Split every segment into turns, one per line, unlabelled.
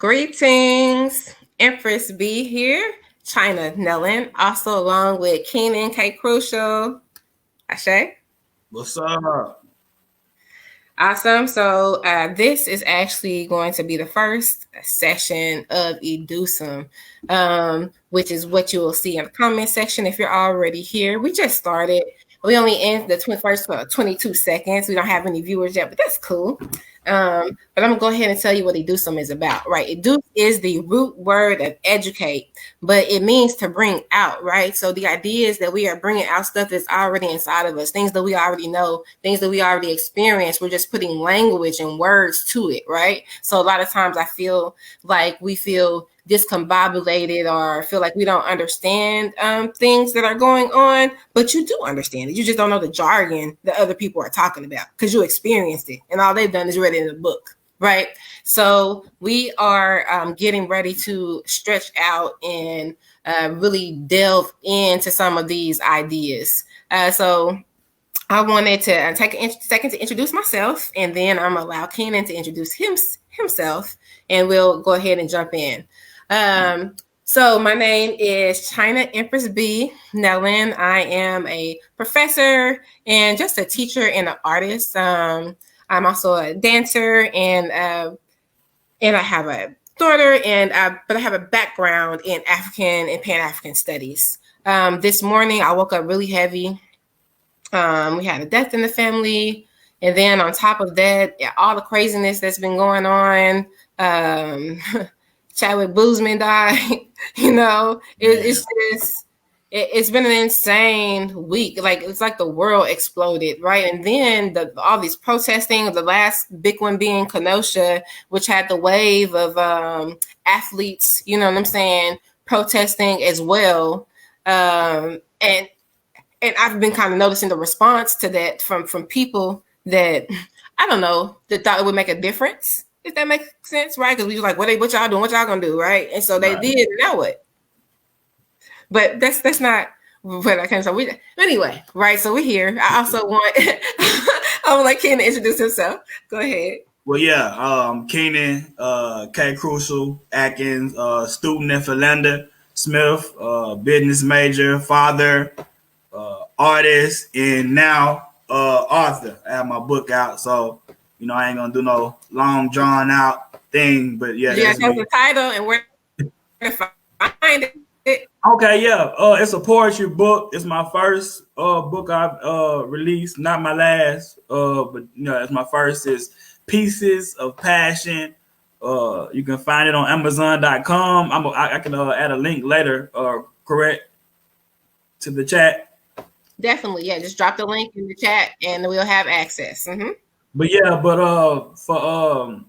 Greetings, Empress B here, China Nellen, also along with Keenan K. Crucial. Ashe.
What's up?
Awesome. So this is actually going to be the first session of Educeumm, which is what you will see in the comment section if you're already here. We just started. We only end the first 22 seconds. We don't have any viewers yet, but that's cool. But I'm gonna go ahead and tell you what Educeumm is about, right? Educe is the root word of educate, but it means to bring out, right? So the idea is that we are bringing out stuff that's already inside of us, things that we already know, things that we already experienced. We're just putting language and words to it, right? So a lot of times I feel like we feel discombobulated or feel like we don't understand things that are going on, but you do understand it. You just don't know the jargon that other people are talking about because you experienced it, and all they've done is read it in a book, right? So we are getting ready to stretch out and really delve into some of these ideas. So I wanted to take a second to introduce myself, and then I'm gonna allow Kenan to introduce himself, and we'll go ahead and jump in. So my name is China Empress B. Nellen. I am a professor and just a teacher and an artist. I'm also a dancer, and I have a daughter, but I have a background in African and Pan-African studies. This morning I woke up really heavy. We had a death in the family, and then on top of that, all the craziness that's been going on. Chadwick Boseman died. It's been an insane week. Like, it's like the world exploded, right? And then all these protesting, the last big one being Kenosha, which had the wave of athletes, you know what I'm saying, protesting as well. And I've been kind of noticing the response to that from people that, I don't know, that thought it would make a difference, if that makes sense, right? Because we were like, what y'all doing? What y'all gonna do, right? And so they did, and now what? But that's not what I can say. Anyway, right? So we're here. I also want I would like Kenan to introduce himself. Go ahead.
Well, yeah, Keenan, K. Crucial, Atkins, student in Philander, Smith, business major, father, artist, and now author. I have my book out, so I ain't gonna do no long drawn out thing, but yeah.
Yeah, that's the title and where to find it.
Okay, yeah. It's a poetry book. It's my first book I've released, not my last. But it's my first. It's Pieces of Passion. You can find it on Amazon.com. I can add a link later, correct, to the chat.
Definitely, yeah. Just drop the link in the chat, and we'll have access. Mm-hmm.
But yeah,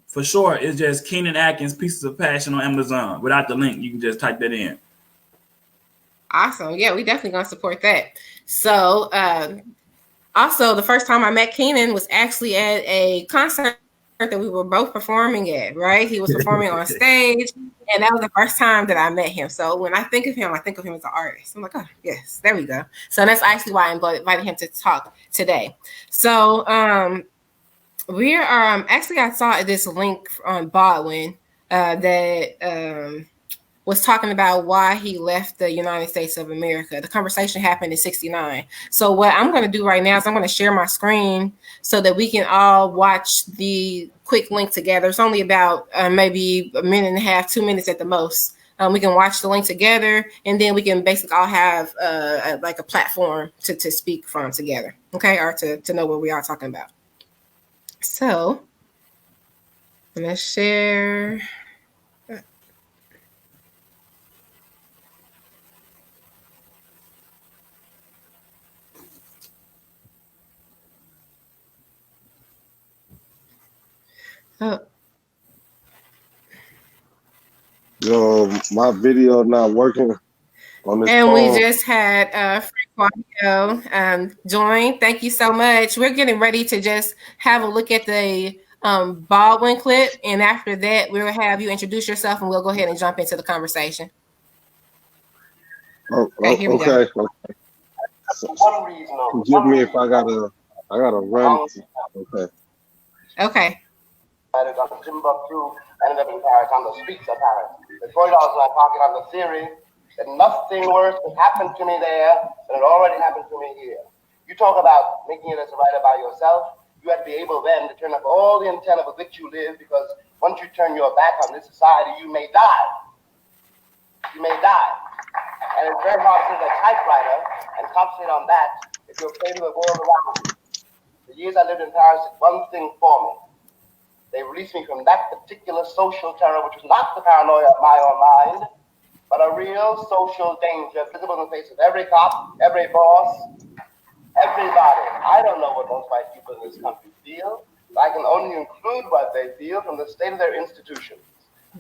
for short, it's just Keenan Atkins Pieces of Passion on Amazon. Without the link, you can just type that in.
Awesome. Yeah, we definitely gonna support that. So also the first time I met Keenan was actually at a concert that we were both performing at, right? He was performing on stage, and that was the first time that I met him. So when I think of him as an artist. I'm like, oh yes, there we go. So that's actually why I invited him to talk today. So we are actually, I saw this link on Baldwin that was talking about why he left the United States of America. The conversation happened in '69. So what I'm going to do right now is I'm going to share my screen so that we can all watch the quick link together. It's only about maybe a minute and a half, 2 minutes at the most. We can watch the link together, and then we can basically all have like a platform to speak from together, okay, or to know what we are talking about. So I'm going to share. Oh.
My video not working on this
and
phone.
We just had Frank Audio join. Thank you so much. We're getting ready to just have a look at the Baldwin clip, and after that, we'll have you introduce yourself, and we'll go ahead and jump into the conversation.
Okay, here we go. So, forgive me if I gotta run. Okay.
Okay.
on Timbuktu, ended up in Paris, on the streets of Paris. The $40 in my pocket on the theory that nothing worse could happen to me there than it already happened to me here. You talk about making it as a writer by yourself. You have to be able then to turn up all the antenna with which you live, because once you turn your back on this society, you may die. You may die. And it's very hard to sit at a typewriter and concentrate on that if you're afraid of the world around you. The years I lived in Paris did one thing for me. They released me from that particular social terror, which was not the paranoia of my own mind, but a real social danger visible in the face of every cop, every boss, everybody. I don't know what most white people in this country feel. I can only include what they feel from the state of their institutions.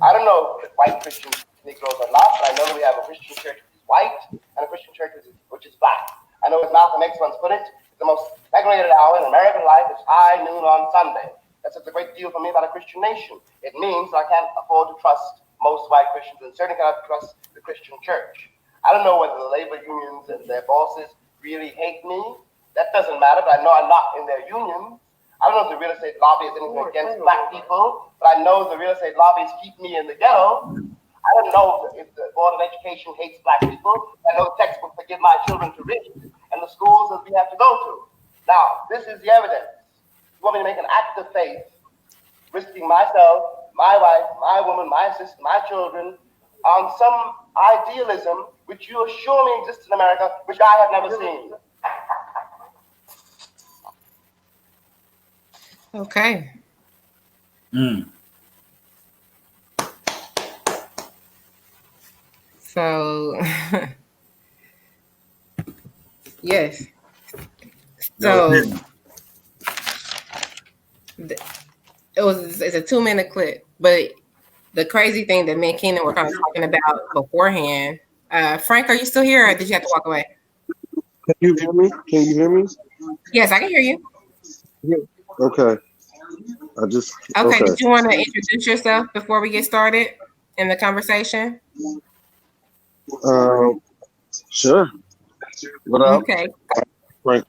I don't know if white Christian Negroes are not, but I know we have a Christian church which is white and a Christian church which is black. I know as Malcolm X once put it, the most segregated hour in American life is high noon on Sunday. That's a great deal for me about a Christian nation. It means I can't afford to trust most white Christians, and certainly cannot trust the Christian church. I don't know whether the labor unions and their bosses really hate me. That doesn't matter, but I know I'm not in their union. I don't know if the real estate lobby is anything against black people, but I know the real estate lobbies keep me in the ghetto. I don't know if the Board of Education hates black people. I know the textbooks that give my children to read and the schools that we have to go to. Now, this is the evidence. You want me to make an act of faith, risking myself, my wife, my woman, my sister, my children, on some idealism which you assure me exists in America, which I have never seen.
Okay. So, yes. So, it's a 2-minute clip, but the crazy thing that me and Keenan were kind of talking about beforehand. Frank, are you still here, or did you have to walk away?
Can you hear me? Can you hear me?
Yes, I can hear you.
Yeah. Okay.
Okay. Did you want to introduce yourself before we get started in the conversation?
Sure. What up?
Okay.
Frank.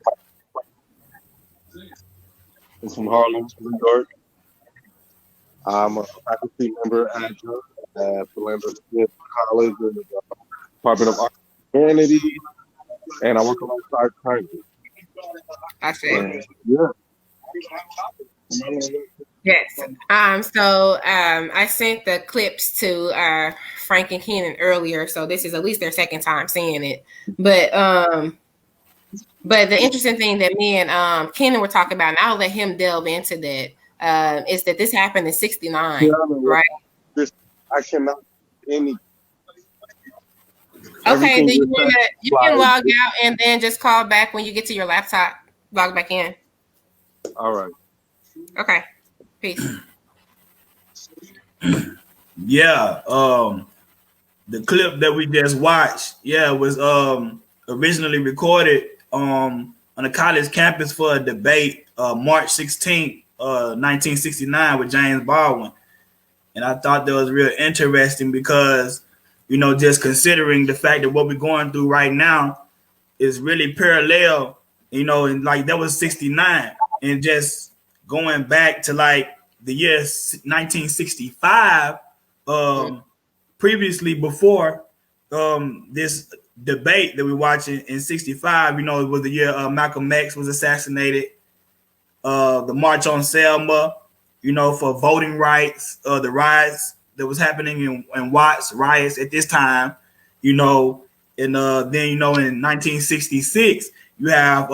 I'm from Harlem, New York. I'm a faculty member adjunct at Philander Smith College in the Department of Art and Humanity, and I work alongside Frank.
I see.
Yeah.
Yes. So I sent the clips to Frank and Keenan earlier, so this is at least their second time seeing it. But the interesting thing that me and Keenan were talking about, and I'll let him delve into that, is that this happened in '69, right?
I cannot any.
Okay, then you can log out and then just call back when you get to your laptop. Log back in.
All right.
Okay. Peace.
Yeah. The clip that we just watched, was originally recorded on a college campus for a debate, March 16th, 1969, with James Baldwin. And I thought that was real interesting because, just considering the fact that what we're going through right now is really parallel, and like that was 69, and just going back to like the year 1965, previously before this debate that we're watching in 65, it was the year Malcolm X was assassinated, the March on Selma, for voting rights, the riots that was happening in Watts, riots at this time, and then, in 1966, you have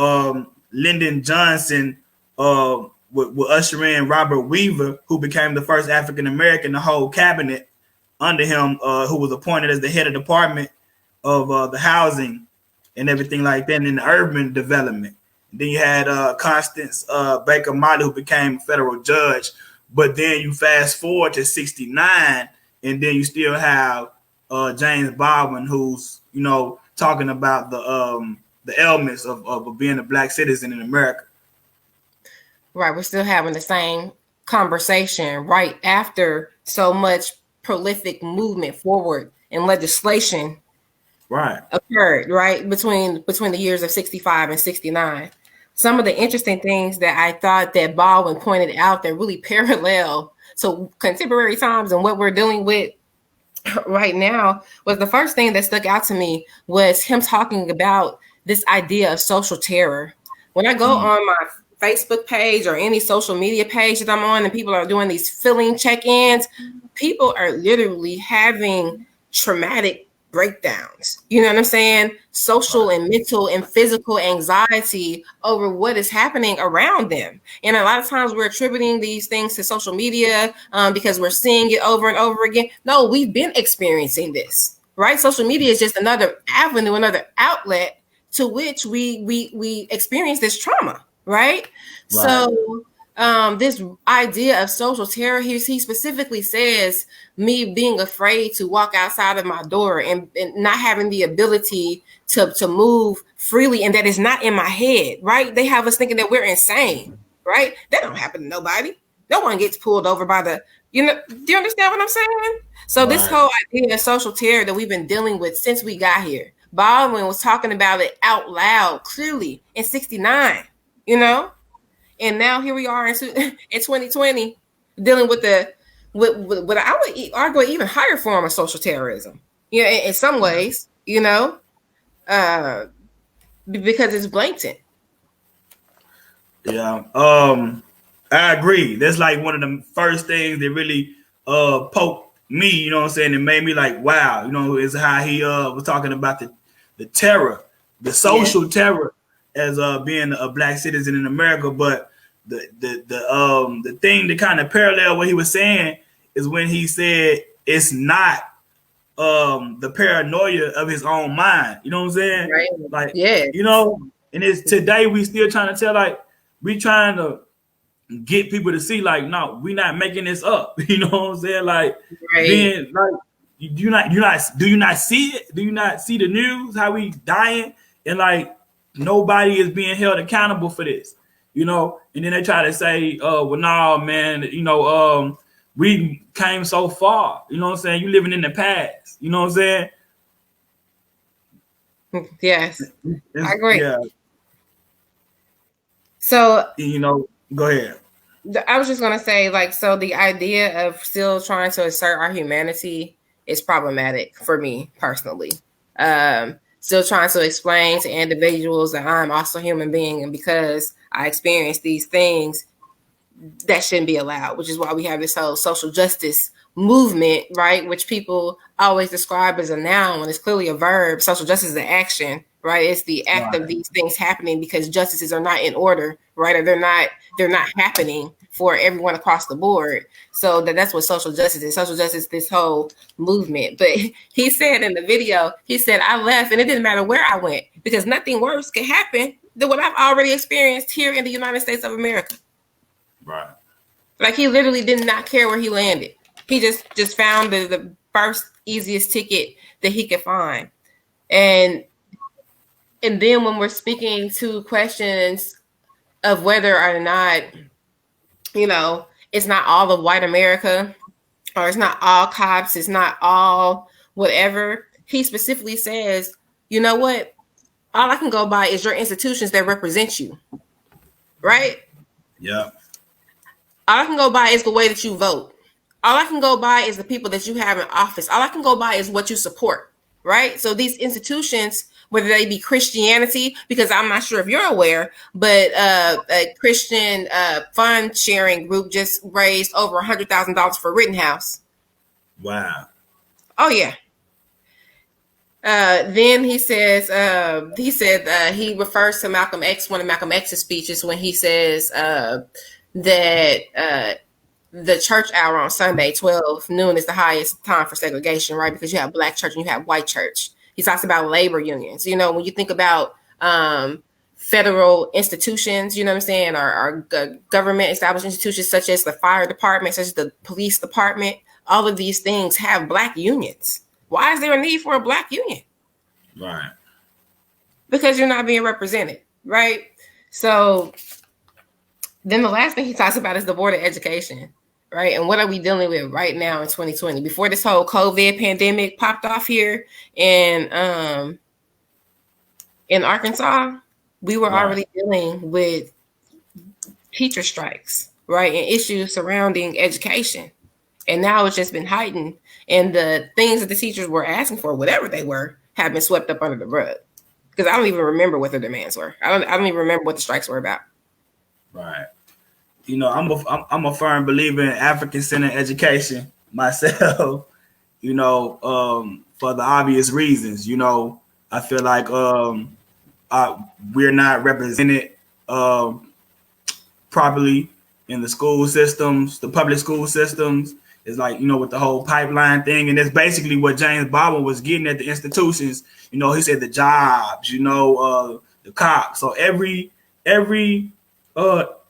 Lyndon Johnson with usher in Robert Weaver, who became the first African-American to hold cabinet under him, who was appointed as the head of department of the housing and everything like that in the urban development. And then you had Constance Baker Motley, who became a federal judge. But then you fast forward to 69, and then you still have James Baldwin, who's, talking about the elements of being a black citizen in America.
Right. We're still having the same conversation right after so much prolific movement forward in legislation occurred, right, between the years of 65 and 69. Some of the interesting things that I thought that Baldwin pointed out that really parallel to contemporary times and what we're dealing with right now, was the first thing that stuck out to me was him talking about this idea of social terror. When I go on my Facebook page or any social media page that I'm on and people are doing these feeling check-ins, people are literally having traumatic breakdowns. You know what I'm saying? Social and mental and physical anxiety over what is happening around them. And a lot of times we're attributing these things to social media because we're seeing it over and over again. No, we've been experiencing this, right? Social media is just another avenue, another outlet to which we experience this trauma, right? So this idea of social terror, he specifically says me being afraid to walk outside of my door and not having the ability to move freely, and that is not in my head, right? They have us thinking that we're insane, right? That don't happen to nobody. No one gets pulled over by the, do you understand what I'm saying? So this whole idea of social terror that we've been dealing with since we got here, Baldwin was talking about it out loud, clearly in '69, and now here we are in 2020 dealing with what I would argue even higher form of social terrorism. In some ways, because it's blatant.
Yeah. I agree. That's like one of the first things that really poked me, you know what I'm saying, and made me like, wow, is how he was talking about the terror, the social terror as being a black citizen in America. But the thing that kind of parallel what he was saying is when he said it's not the paranoia of his own mind. You know what I'm saying?
Right.
Like, and it's today we still trying to tell, like, we trying to get people to see, like, no, we not making this up. You know what I'm saying? Like, being like, do you not see it? Do you not see the news? How we dying? And like, nobody is being held accountable for this. And then they try to say, well, no, man, we came so far. You know what I'm saying? You living in the past. You know what I'm
saying? Yes, I agree. Yeah. So,
go ahead.
I was just going to say, like, so the idea of still trying to assert our humanity is problematic for me personally. Still trying to explain to individuals that I'm also a human being, and because I experience these things, that shouldn't be allowed, which is why we have this whole social justice movement, right? Which people always describe as a noun when it's clearly a verb. Social justice is an action, right? It's the act of these things happening because justices are not in order, right? Or they're not happening for everyone across the board. So that's what social justice is. Social justice, this whole movement. But he said in the video, he said, I left and it didn't matter where I went because nothing worse can happen than what I've already experienced here in the United States of America.
Right.
Like, he literally did not care where he landed. He just found the first easiest ticket that he could find. And then when we're speaking to questions of whether or not, it's not all of white America, or it's not all cops, it's not all whatever, he specifically says, you know what? All I can go by is your institutions that represent you. Right?
Yeah.
All I can go by is the way that you vote. All I can go by is the people that you have in office. All I can go by is what you support, right? So these institutions, whether they be Christianity, because I'm not sure if you're aware, but a Christian fund sharing group just raised over $100,000 for Rittenhouse.
Wow.
Oh, yeah. Then he says, he refers to Malcolm X, one of Malcolm X's speeches, when he says that the church hour on Sunday, 12 noon, is the highest time for segregation, right? Because you have black church and you have white church. He talks about labor unions. When you think about federal institutions, you know what I'm saying, or government established institutions such as the fire department, such as the police department, all of these things have black unions. Why is there a need for a black union?
Right.
Because you're not being represented, right? So then the last thing he talks about is the Board of Education, right? And what are we dealing with right now in 2020? Before this whole COVID pandemic popped off here in Arkansas, we were already dealing with teacher strikes, right, and issues surrounding education. And now it's just been heightened. And the things that the teachers were asking for, whatever they were, have been swept up under the rug. Because I don't even remember what their demands were. I don't even remember what the strikes were about.
Right. You know, I'm a firm believer in African-centered education myself. You know, for the obvious reasons. You know, I feel like we're not represented properly in the school systems, the public school systems. It's like, you know, with the whole pipeline thing. And that's basically what James Baldwin was getting at the institutions. You know, he said the jobs, you know, the cops. So every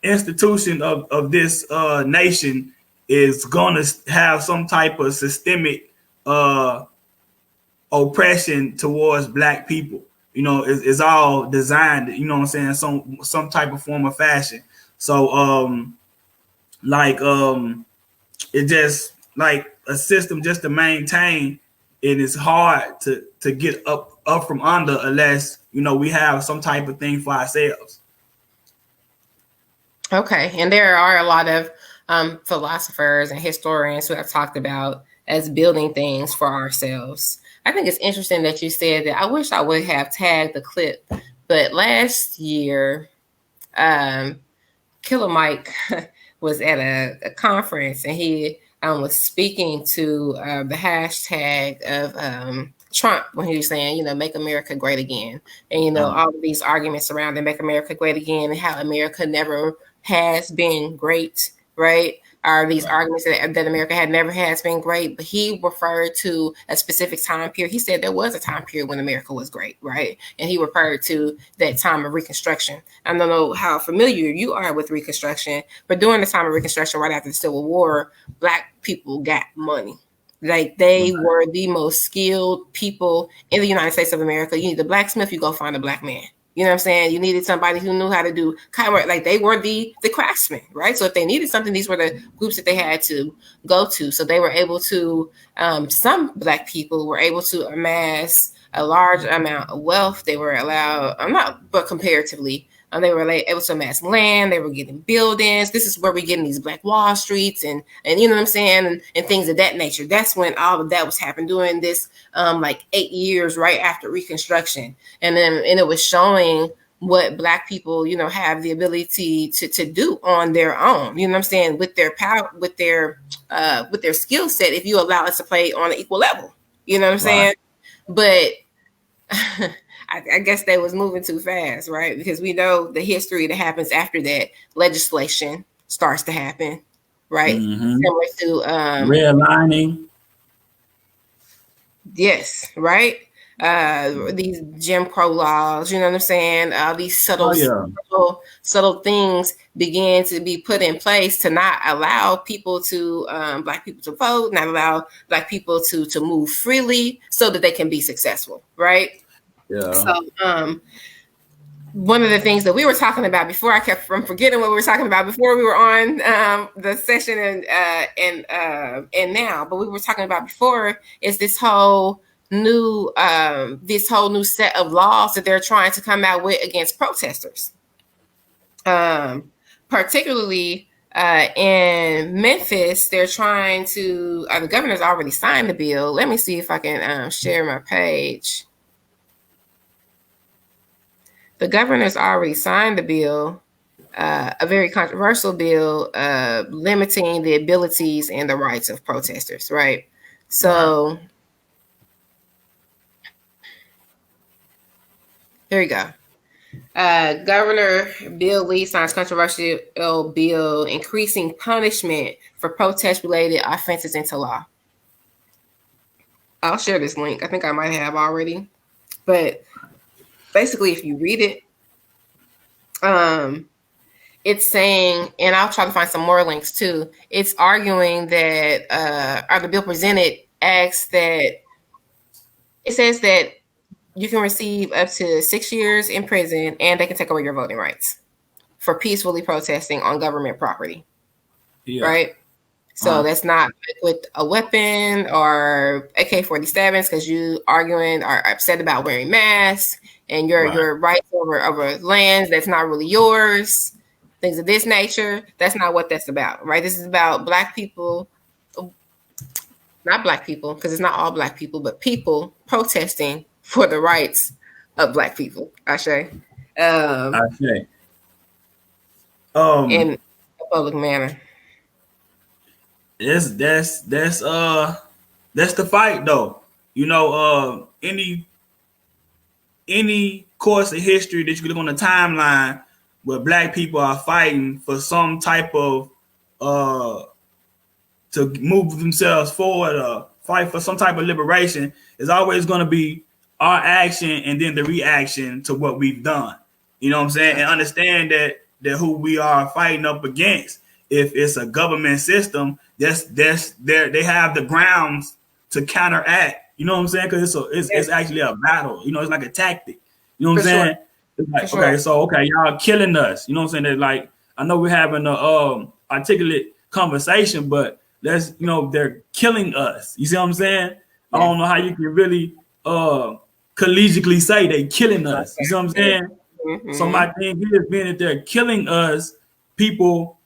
institution of this nation is going to have some type of systemic oppression towards Black people. You know, it's all designed, you know what I'm saying, some type of form of fashion. So it just like a system just to maintain it is hard to get up from under unless, you know, we have some type of thing for ourselves.
Okay, and there are a lot of philosophers and historians who have talked about as building things for ourselves. I think it's interesting that you said that. I wish I would have tagged the clip, but last year, Killer Mike was at a conference and he was speaking to the hashtag of Trump when he was saying, you know, make America great again. And, you know, all of these arguments surrounding make America great again and how America never has been great, right? Are these arguments that America had never has been great, but he referred to a specific time period. He said there was a time period when America was great, right? And he referred to that time of Reconstruction. I don't know how familiar you are with Reconstruction, but during the time of Reconstruction, right after the Civil War, Black people got money. Like they were the most skilled people in the United States of America. You need a blacksmith, you go find a Black man. You know what I'm saying? You needed somebody who knew how to do kind of work. Like they were the craftsmen, right? So if they needed something, these were the groups that they had to go to. So they were able to, some Black people were able to amass a large amount of wealth. They were allowed, but comparatively, they were able to amass land. They were getting buildings. This is where we're getting these Black Wall Streets and you know what I'm saying? And things of that nature. That's when all of that was happening during this like 8 years right after Reconstruction. And it was showing what Black people, you know, have the ability to do on their own, you know what I'm saying, with their power, with their skill set, if you allow us to play on an equal level, you know what I'm saying? But I guess they was moving too fast, right? Because we know the history that happens after that. Legislation starts to happen, right? Similar to
redlining.
Yes, right. These Jim Crow laws, you know what I'm saying? These subtle things began to be put in place to not allow people to Black people to vote, not allow Black people to move freely, so that they can be successful, right?
Yeah.
So one of the things that we were talking about before, I kept from forgetting what we were talking about before we were on the session and now, but we were talking about before is this whole new set of laws that they're trying to come out with against protesters, particularly in Memphis. They're trying to. The governor's already signed the bill. Let me see if I can share my page. The governor's already signed the bill, a very controversial bill, limiting the abilities and the rights of protesters, right? So here you go. Governor Bill Lee signs controversial bill increasing punishment for protest-related offenses into law. I'll share this link. I think I might have already, but basically, if you read it, it's saying, and I'll try to find some more links too. It's arguing that, or the bill presented asks that it says that you can receive up to 6 years in prison and they can take away your voting rights for peacefully protesting on government property. Yeah. Right? So that's not with a weapon or AK-47s because you arguing or upset about wearing masks and your rights over lands that's not really yours. things of this nature. That's not what that's about, right? This is about Black people, not Black people, because it's not all Black people, but people protesting for the rights of Black people. Ashe.
I say.
In a public manner.
That's the fight though. You know, any course of history that you look on the timeline where Black people are fighting for some type of to move themselves forward or fight for some type of liberation is always going to be our action and then the reaction to what we've done. You know what I'm saying? And understand that who we are fighting up against. If it's a government system, they have the grounds to counteract. You know what I'm saying? Because it's actually a battle. You know, it's like a tactic. You know what I'm saying? It's like, okay, y'all killing us. You know what I'm saying? That, like, I know we're having a articulate conversation, but they're killing us. You see what I'm saying? I don't know how you can really collegially say they killing us. You see what I'm saying? Mm-hmm. So my thing is, being that they're killing us, people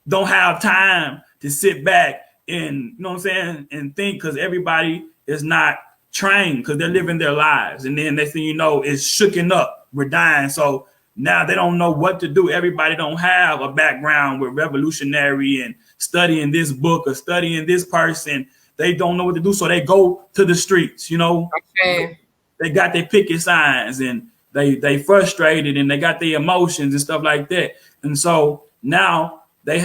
don't have time to sit back and, you know what I'm saying, and think, because everybody is not trained, because they're living their lives. And then next thing you know, it's shooken up. We're dying. So now they don't know what to do. Everybody don't have a background with revolutionary and studying this book or studying this person. They don't know what to do. So they go to the streets, you know. Okay. They got their picket signs and they frustrated and they got their emotions and stuff like that. And so now we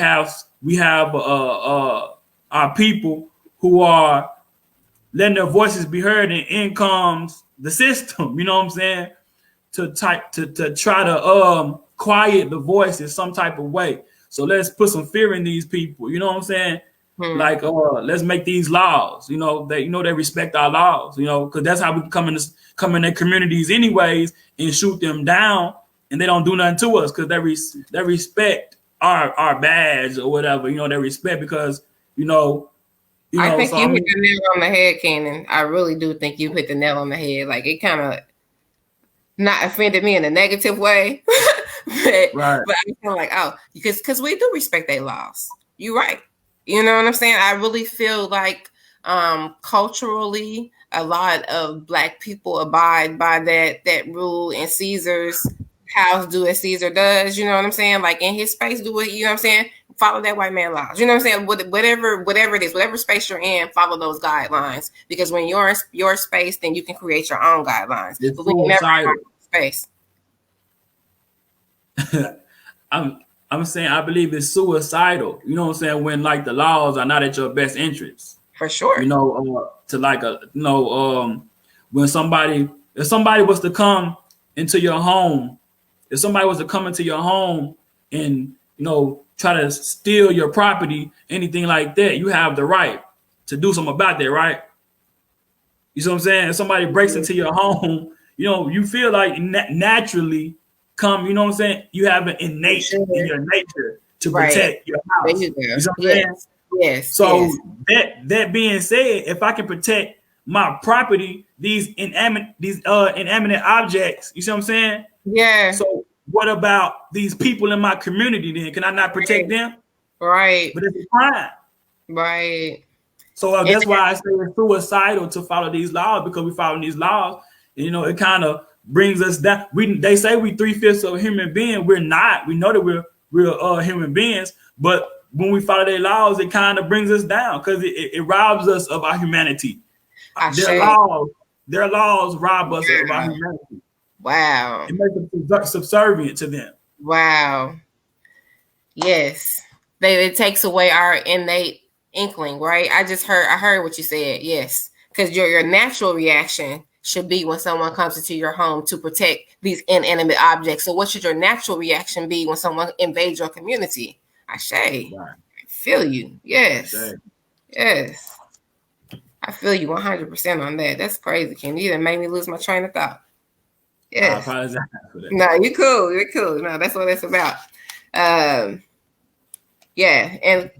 have our people who are letting their voices be heard, and in comes the system, you know what I'm saying, to try to quiet the voice in some type of way. So let's put some fear in these people, you know what I'm saying? Like, let's make these laws, they respect our laws, because that's how we can come in their communities anyways and shoot them down, and they don't do nothing to us because they respect our badge or whatever, they respect because,
I think you hit the nail on the head, Kenan. I really do think you hit the nail on the head. Like, it kind of not offended me in a negative way, but I feel like, because we do respect their laws. You're right. You know what I'm saying? I really feel like culturally, a lot of Black people abide by that rule, and Caesar's house do as Caesar does. You know what I'm saying? Like, in his space, do what, you know what I'm saying? Follow that white man laws. You know what I'm saying? Whatever it is, whatever space you're in, follow those guidelines. Because when you're in your space, then you can create your own guidelines.
It's
but when you never in space.
I'm saying I believe it's suicidal. You know what I'm saying? When, like, the laws are not at your best interest.
For sure.
When somebody was to come into your home, and, try to steal your property, anything like that, you have the right to do something about that, right? You see what I'm saying? If somebody breaks into your home, you feel like naturally you know what I'm saying? You have an innate in your nature to protect your house. You know what I'm saying?
Yes.
So that being said, if I can protect my property, these inanimate objects, you see what I'm saying?
Yeah.
So what about these people in my community then? Can I not protect them?
Right.
But it's a crime.
Right.
So that's why I say it's suicidal to follow these laws, because we follow these laws, and, it kind of brings us down. They say we 3/5 of a human being. We're not. We know that we're human beings, but when we follow their laws, it kind of brings us down because it robs us of our humanity. Their laws rob us of our humanity.
Wow.
It makes us subservient to them.
Wow. Yes. It takes away our innate inkling, right? I heard what you said. Yes. Because your natural reaction should be when someone comes into your home to protect these inanimate objects. So what should your natural reaction be when someone invades your community? Right. I feel you. Yes. Yes. I feel you 100% on that. That's crazy, Ken. You done made me lose my train of thought. Yes.
I apologize for that.
No, you're cool. You're cool. No, that's what it's about. Yeah, and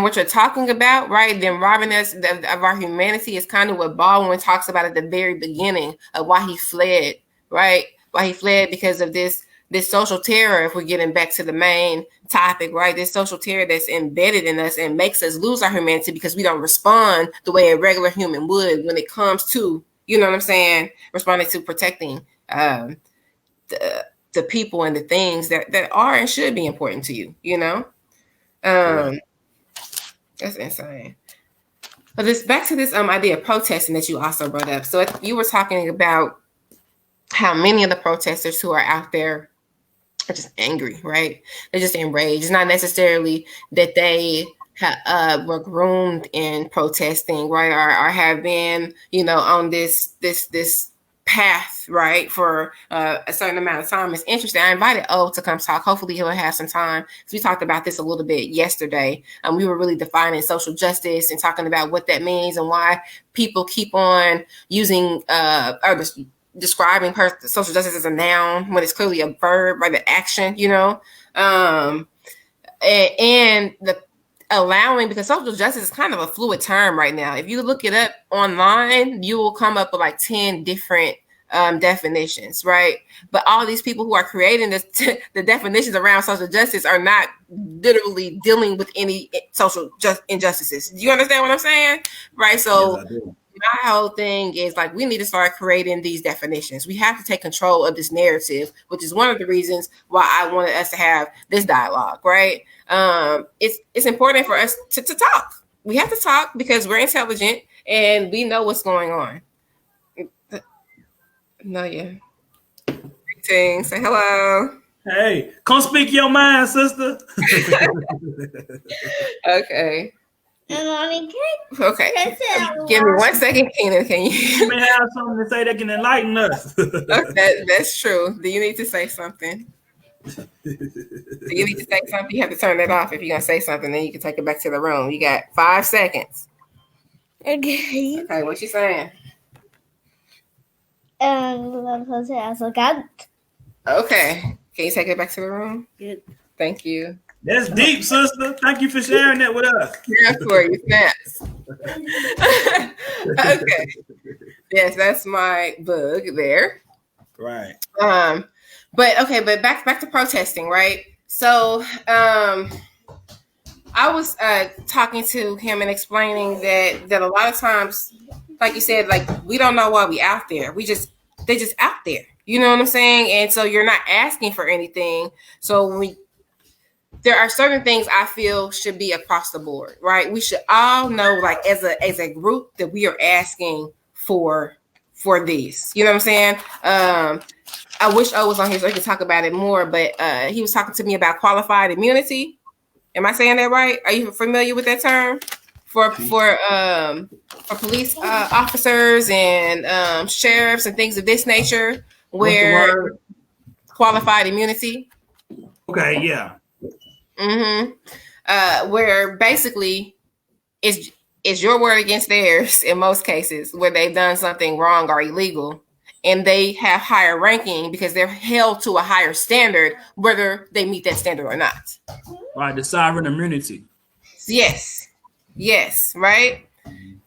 what you're talking about, right? Then robbing us of our humanity is kind of what Baldwin talks about at the very beginning of why he fled, right? Why he fled because of this this social terror, if we're getting back to the main topic, right? This social terror that's embedded in us and makes us lose our humanity because we don't respond the way a regular human would when it comes to, you know what I'm saying, responding to protecting the people and the things that are and should be important to you, you know? That's insane. But this back to this idea of protesting that you also brought up. So you were talking about how many of the protesters who are out there are just angry, right? They're just enraged. It's not necessarily that they were groomed in protesting, right? Or have been, on this path, right, for a certain amount of time. It's interesting. I invited O to come talk. Hopefully he'll have some time, because we talked about this a little bit yesterday. We were really defining social justice and talking about what that means and why people keep on using or describing social justice as a noun when it's clearly a verb, right? The action, and the allowing, because social justice is kind of a fluid term right now. If you look it up online, you will come up with like 10 different definitions, right? But all these people who are creating this, the definitions around social justice are not literally dealing with any social injustices. Do you understand what I'm saying? Right? So yes, my whole thing is like, we need to start creating these definitions. We have to take control of this narrative, which is one of the reasons why I wanted us to have this dialogue, right? It's important for us to talk. We have to talk because we're intelligent and we know what's going on. No, yeah. Greetings. Say hello.
Hey, come speak your mind, sister.
Okay.
Mommy,
okay. Give me 1 second, Keenan. Can
you may have something to say that can enlighten us.
That's true. Do you need to say something? Do you need to say something? You have to turn that off if you're gonna say something. Then you can take it back to the room. You got 5 seconds.
Okay.
Okay. What you saying? Okay. Can you take it back to the room?
Good.
Thank you.
That's deep, sister. Thank you for sharing that with us.
Yeah, for you. Snaps. Okay. Yes, that's my bug there.
Right.
But back to protesting, right? So I was talking to him and explaining that a lot of times, like you said, like we don't know why we out there. They're just out there. You know what I'm saying? And so you're not asking for anything. So there are certain things I feel should be across the board, right? We should all know, like as a group, that we are asking for these. You know what I'm saying? I wish O was on here so he could talk about it more, but he was talking to me about qualified immunity. Am I saying that right? Are you familiar with that term for police officers and sheriffs and things of this nature, where qualified immunity?
Okay, yeah.
Where basically it's your word against theirs in most cases, where they've done something wrong or illegal, and they have higher ranking because they're held to a higher standard, whether they meet that standard or not.
Right, the sovereign immunity.
Yes, right?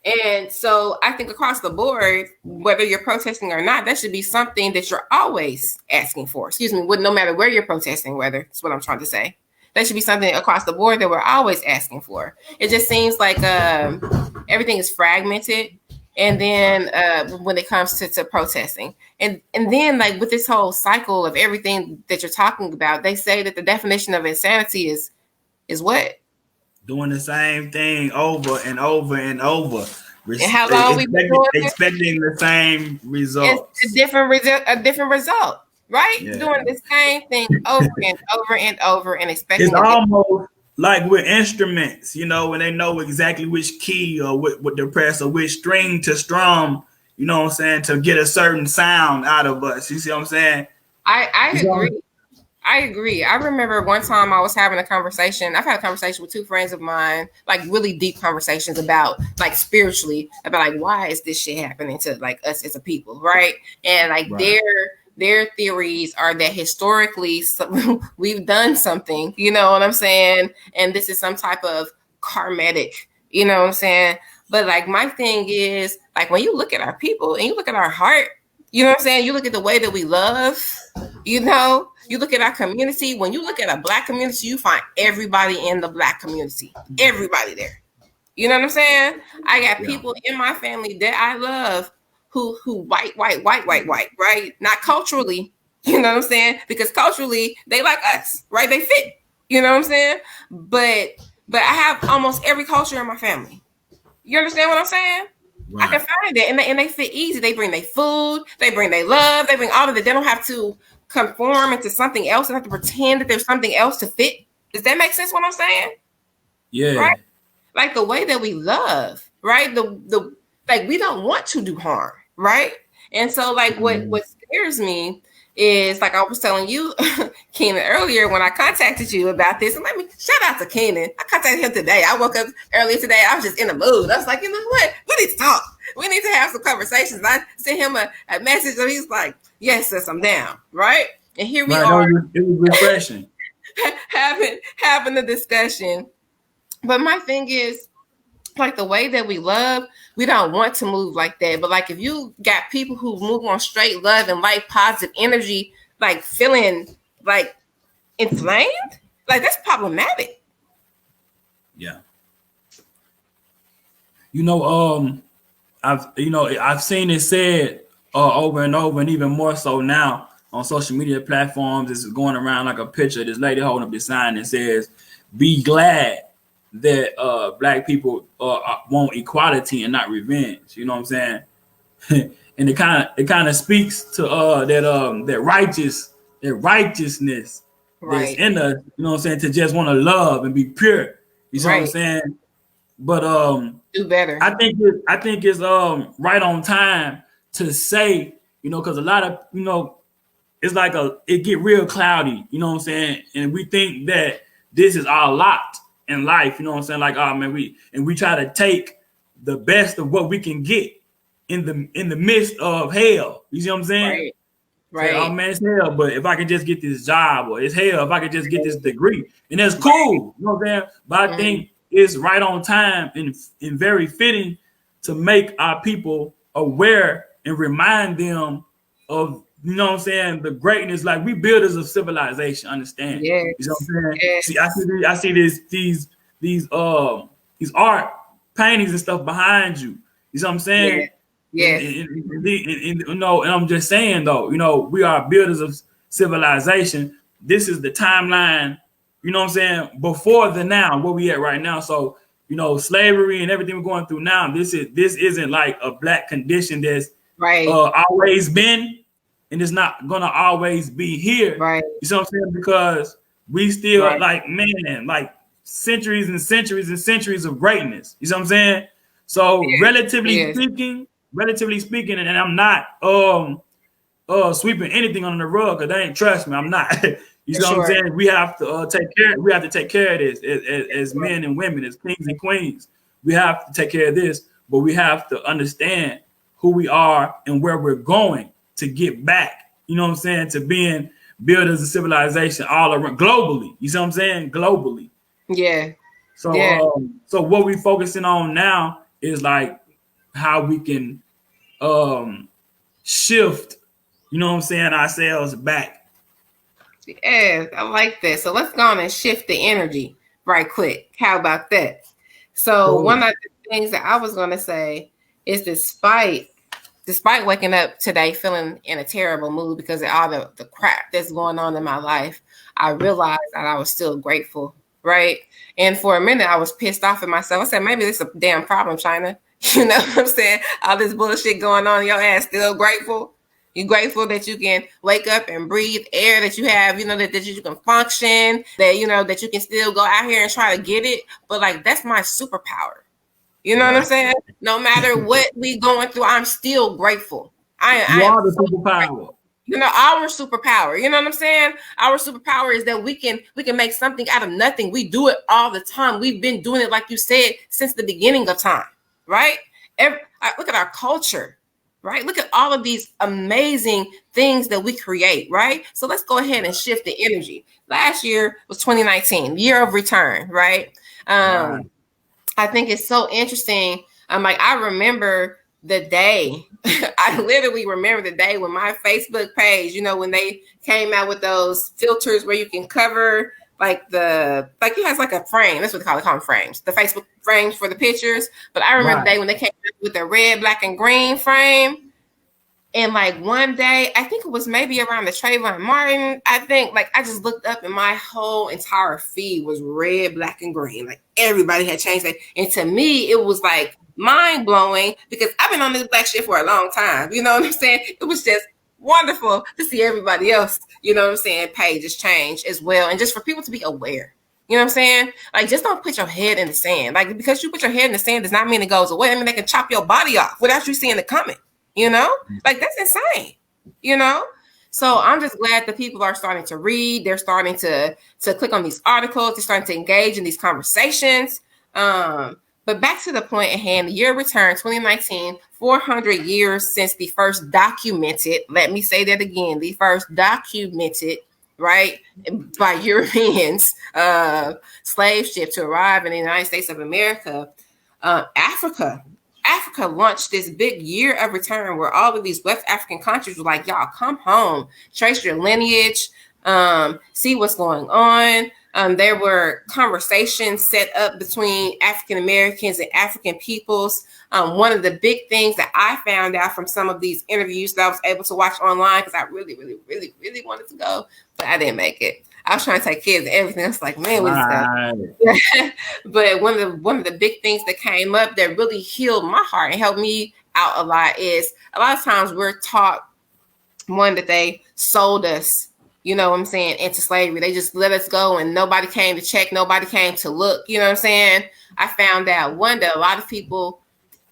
And so I think across the board, whether you're protesting or not, that should be something that you're always asking for. No matter where you're protesting, whether it's what I'm trying to say. That should be something across the board that we're always asking for. It just seems like everything is fragmented. And then when it comes to protesting, and then like with this whole cycle of everything that you're talking about, they say that the definition of insanity is what?
Doing the same thing over and over and over.
And how long we been doing
expecting the same result.
A different result. Right? Yeah. Doing the same thing over and over and over and expecting.
It's almost like we're instruments, when they know exactly which key or what to press or which string to strum, you know what I'm saying, to get a certain sound out of us. You see what I'm saying?
I agree. I agree. I remember one time I was having a conversation. I've had a conversation with 2 friends of mine, like really deep conversations about like spiritually, about like why is this shit happening to like us as a people, right? And like their theories are that historically we've done something, you know what I'm saying? And this is some type of karmatic, you know what I'm saying? But like my thing is, like when you look at our people and you look at our heart, you know what I'm saying? You look at the way that we love, You know, you look at our community. When you look at a Black community, you find everybody in the Black community. Everybody there. You know what I'm saying? I got people in my family that I love who white, right? Not culturally. You know what I'm saying? Because culturally they like us, right? They fit. You know what I'm saying? But I have almost every culture in my family. You understand what I'm saying? Right. I can find it, and they fit easy. They bring their food, they bring their love, they bring all of it. They don't have to conform into something else. They don't have to pretend that there's something else to fit. Does that make sense? What I'm saying?
Yeah.
Right. Like the way that we love, right? The like we don't want to do harm, right? And so, like, what scares me is, like I was telling you, Keenan, earlier when I contacted you about this, and let me shout out to Keenan. I contacted him today. I woke up earlier today. I was just in the mood. I was like, you know what? We need to talk. We need to have some conversations. I sent him a message, and he's like, yes, sis, I'm down. Right? And here we are.
It was refreshing.
having the discussion. But my thing is, like, the way that we love, we don't want to move like that. But like, if you got people who move on straight love and light, positive energy, like feeling like inflamed, like that's problematic.
Yeah. You know, I've seen it said over and over, and even more so now on social media platforms. It's going around like a picture. This lady holding up this sign that says, "Be glad that Black people want equality and not revenge." You know what I'm saying? And it kind of speaks to that righteousness that's in us. You know what I'm saying? To just want to love and be pure. You know what I'm saying? But
do better.
I think it's right on time to say, you know, because a lot of, you know, it's like it get real cloudy. You know what I'm saying? And we think that this is our lot in life, you know what I'm saying? Like, oh man, we try to take the best of what we can get in the midst of hell. You see what I'm saying?
Right.
Say, oh man, it's hell, but if I could just get this job, or it's hell if I could just get this degree, and that's cool. You know what I'm saying? But I think it's right on time and very fitting to make our people aware and remind them of, you know what I'm saying, the greatness. Like, we builders of civilization, understand?
Yes.
You know what I'm saying?
Yes.
See, I see these art paintings and stuff behind you. You know what I'm saying?
Yeah.
And you know, and I'm just saying though, you know, we are builders of civilization. This is the timeline, you know what I'm saying, before the now, where we at right now. So, you know, slavery and everything we're going through now, this isn't like a Black condition that's always been, and it's not gonna always be here.
Right.
You know what I'm saying? Because we still like, man, like centuries and centuries and centuries of greatness. You know what I'm saying? So relatively speaking, and I'm not sweeping anything under the rug, because they ain't, trust me, I'm not. You know what I'm saying? We have to take care of this as men and women, as kings and queens. We have to take care of this, but we have to understand who we are and where we're going to get back. You know what I'm saying? To being builders of civilization all around globally. You see what I'm saying? Globally.
Yeah.
So what we focusing on now is like how we can shift, you know what I'm saying, ourselves back.
Yeah, I like that. So let's go on and shift the energy right quick. How about that? So one of the things that I was going to say is, despite waking up today feeling in a terrible mood because of all the crap that's going on in my life, I realized that I was still grateful, right? And for a minute, I was pissed off at myself. I said, maybe this is a damn problem, China. You know what I'm saying? All this bullshit going on, your ass still grateful? You grateful that you can wake up and breathe air, that you have, you know, that you can function, that, you know, that you can still go out here and try to get it. But like, that's my superpower. You know what I'm saying? No matter what we going through, I'm still grateful. I
are the superpower.
You know, our superpower. You know what I'm saying? Our superpower is that we can make something out of nothing. We do it all the time. We've been doing it, like you said, since the beginning of time, right? Look at our culture, right? Look at all of these amazing things that we create, right? So let's go ahead and shift the energy. Last year was 2019, year of return, right? I think it's so interesting. I remember the day I literally remember the day when my Facebook page, you know, when they came out with those filters where you can cover like it has like a frame. That's what they call them frames. The Facebook frames for the pictures. But I remember the day when they came out with the red, black, and green frame. And like one day, I think it was maybe around the Trayvon Martin. I think like I just looked up and my whole entire feed was red, black, and green. Like everybody had changed that. And to me, it was like mind blowing because I've been on this black shit for a long time. You know what I'm saying? It was just wonderful to see everybody else, you know what I'm saying, pages change as well. And just for people to be aware. You know what I'm saying? Like, just don't put your head in the sand. Like, because you put your head in the sand does not mean it goes away. I mean, they can chop your body off without you seeing it coming. You know, like that's insane, you know? So I'm just glad that people are starting to read. They're starting to click on these articles. They're starting to engage in these conversations. But back to the point at hand, the year of return, 2019, 400 years since the first documented, let me say that again, the first documented, right, by Europeans, slave ship to arrive in the United States of America, Africa launched this big year of return where all of these West African countries were like, y'all come home, trace your lineage, see what's going on. There were conversations set up between African Americans and African peoples. One of the big things that I found out from some of these interviews that I was able to watch online, because I really, really, really, really wanted to go, but I didn't make it. I was trying to take kids and everything. I was like, man, we just go. But one of the big things that came up that really healed my heart and helped me out a lot is a lot of times we're taught that they sold us, you know what I'm saying, into slavery. They just let us go and nobody came to check, nobody came to look, you know what I'm saying? I found out that a lot of people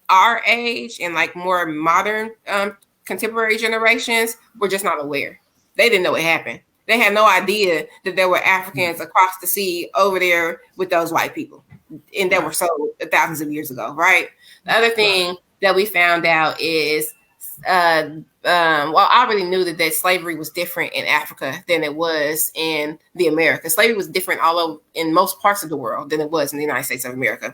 our age and like more modern contemporary generations were just not aware. They didn't know what happened. They had no idea that there were Africans across the sea over there with those white people, and that were sold thousands of years ago, right? The other thing that we found out is, I already knew that slavery was different in Africa than it was in the Americas. Slavery was different all over in most parts of the world than it was in the United States of America.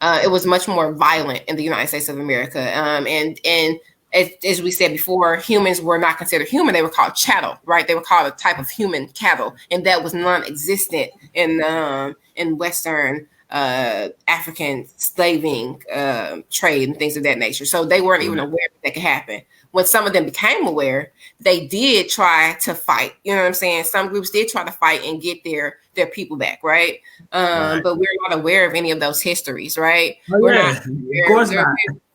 It was much more violent in the United States of America, and as we said before, humans were not considered human. They were called chattel, right? They were called a type of human cattle, and that was non-existent in Western African slaving trade and things of that nature. So they weren't even aware that could happen. When some of them became aware, they did try to fight. You know what I'm saying? Some groups did try to fight and get their people back, right? But we're not aware of any of those histories, right? We're not. Of course not.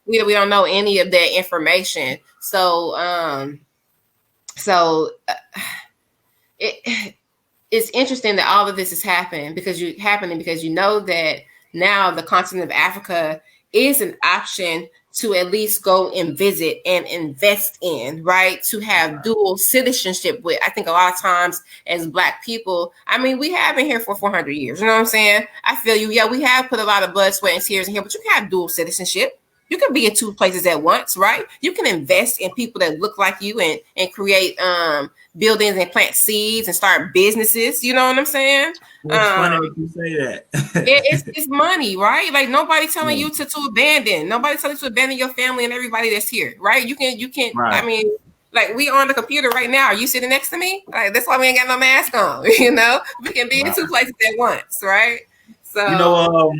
We don't know any of that information. So it's interesting that all of this is happening because you know that now the continent of Africa is an option to at least go and visit and invest in, right? To have dual citizenship with. I think a lot of times as Black people, I mean, we have been here for 400 years. You know what I'm saying? I feel you. Yeah, we have put a lot of blood, sweat, and tears in here, but you can have dual citizenship. You can be in two places at once, right? You can invest in people that look like you and create buildings and plant seeds and start businesses. You know what I'm saying?
It's funny that you say that.
it's money, right? Like nobody telling you to abandon. Nobody telling you to abandon your family and everybody that's here, right? You can. Right. I mean, like we on the computer right now. Are you sitting next to me? Like that's why we ain't got no mask on. You know, we can be in two places at once, right? So
you know,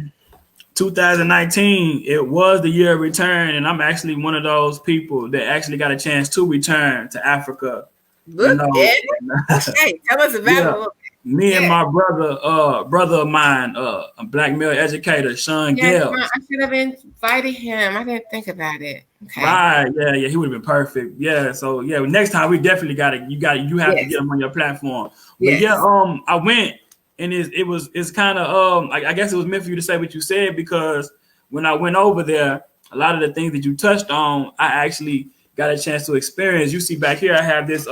2019, it was the year of return, and I'm actually one of those people that actually got a chance to return to Africa.
Look at it. Hey, tell us about it.
Me and my brother of mine, a Black male educator, Sean Gale.
I should have invited him. I didn't think about it. Okay.
Right, yeah, he would have been perfect. Yeah, so next time we definitely you have to get him on your platform. But I went. And it's kind of I guess it was meant for you to say what you said, because when I went over there, a lot of the things that you touched on, I actually got a chance to experience. You see back here, I have this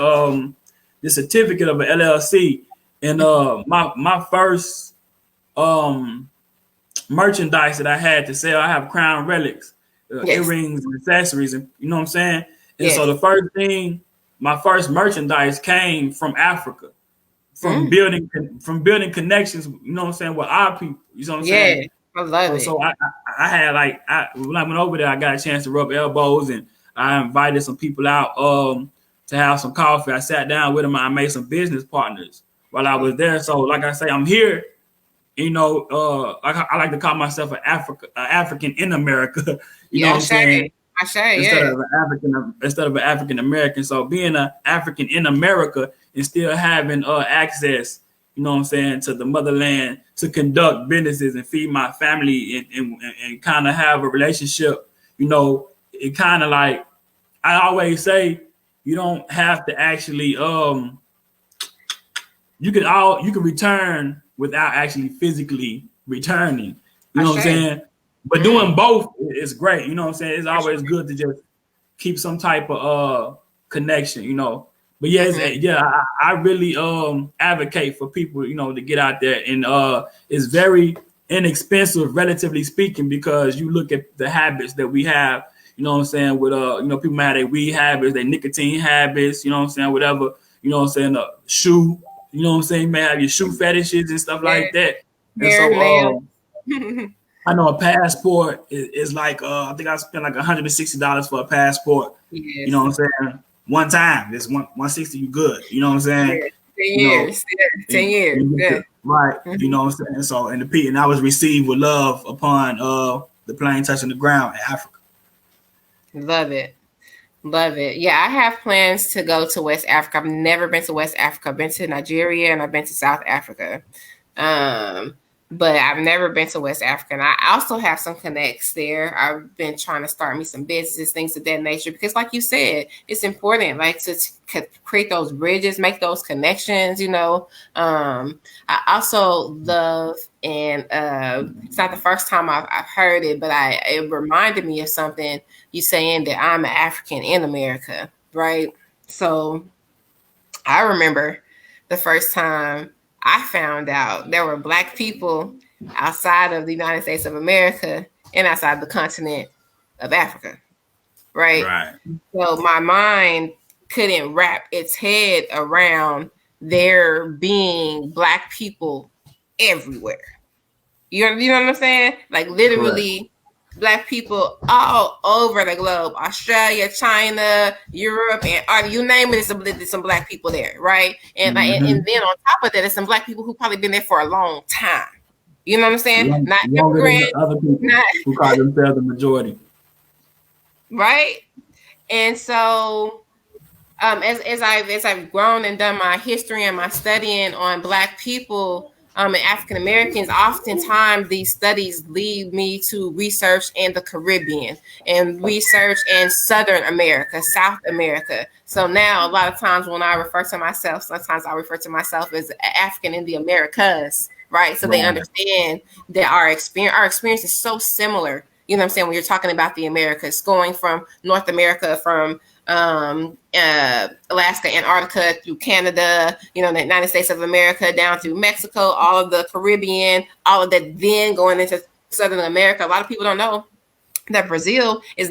this certificate of an LLC, and my first merchandise that I had to sell, I have crown relics, earrings, and accessories, and you know what I'm saying. And so the first thing, my first merchandise came from Africa. From building connections, you know what I'm saying, with our people. You know what I'm saying?
I love it.
So I I had when I went over there, I got a chance to rub elbows, and I invited some people out to have some coffee. I sat down with them. I made some business partners while I was there. So, like I say, I'm here. I like to call myself an African in America. You know what I'm saying?
I say, yeah.
Instead of an African American. So being an African in America and still having access, you know what I'm saying, to the motherland to conduct businesses and feed my family and kind of have a relationship. It kind of like I always say, you don't have to actually you can return without actually physically returning. You know what I'm saying? But doing both is great. You know what I'm saying? It's always good to just keep some type of connection, But I really advocate for people, to get out there, and it's very inexpensive, relatively speaking, because you look at the habits that we have, you know what I'm saying, with people might have their weed habits, their nicotine habits, you know what I'm saying, whatever, you know what I'm saying, shoe, you know what I'm saying, you may have your shoe fetishes and stuff like that. And so I know a passport is like I think I spent like $160 for a passport.
Yes.
You know what I'm saying? One time, it's 160. You good? You know what I'm saying?
10 years. 10 years. Yeah.
Right. You know what I'm saying? So and I was received with love upon the plane touching the ground in Africa.
Love it. Yeah, I have plans to go to West Africa. I've never been to West Africa. I've been to Nigeria and I've been to South Africa. But I've never been to West Africa. And I also have some connects there. I've been trying to start me some businesses, things of that nature, because like you said, it's important, like to create those bridges, make those connections, I also love, and it's not the first time I've heard it, but it reminded me of something you saying that I'm an African in America, right? So I remember the first time I found out there were Black people outside of the United States of America and outside the continent of Africa, right?
Right.
So my mind couldn't wrap its head around there being Black people everywhere. You know what I'm saying? Like literally. Correct. Black people all over the globe, Australia, China, Europe, and you name it, there's some Black people there, right? And and then on top of that, there's some Black people who probably been there for a long time. You know what I'm saying? Not immigrants,
other people who call themselves the majority,
right? And so, as I've grown and done my history and my studying on Black people. And African Americans, oftentimes these studies lead me to research in the Caribbean and research in Southern America, South America. So now a lot of times when I refer to myself, sometimes I refer to myself as African in the Americas, right? So they understand that our experience is so similar. You know what I'm saying? When you're talking about the Americas, going from North America, from Alaska, Antarctica, through Canada, the United States of America, down through Mexico, all of the Caribbean, all of that, then going into Southern America. A lot of people don't know that Brazil is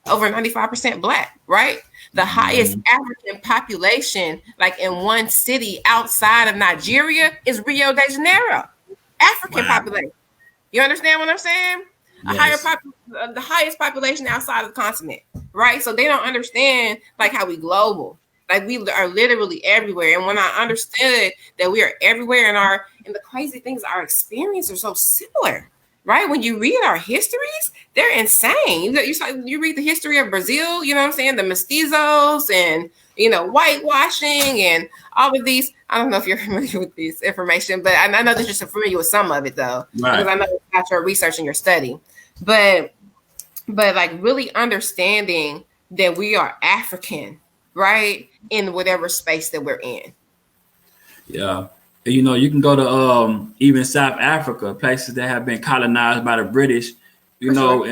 over 95% Black, right? The highest African population, like in one city outside of Nigeria, is Rio de Janeiro. African population. You understand what I'm saying? Yes. The highest population outside of the continent, right? So they don't understand like how we global, like we are literally everywhere. And when I understood that we are everywhere, and the crazy things, our experiences are so similar, right? When you read our histories, they're insane. You read the history of Brazil, you know what I'm saying? The mestizos and whitewashing and all of these. I don't know if you're familiar with this information, but I know that you're familiar with some of it, though, because I know about your research and your study. But like really understanding that we are African, right, in whatever space that we're in.
Yeah. You can go to even South Africa, places that have been colonized by the British, and how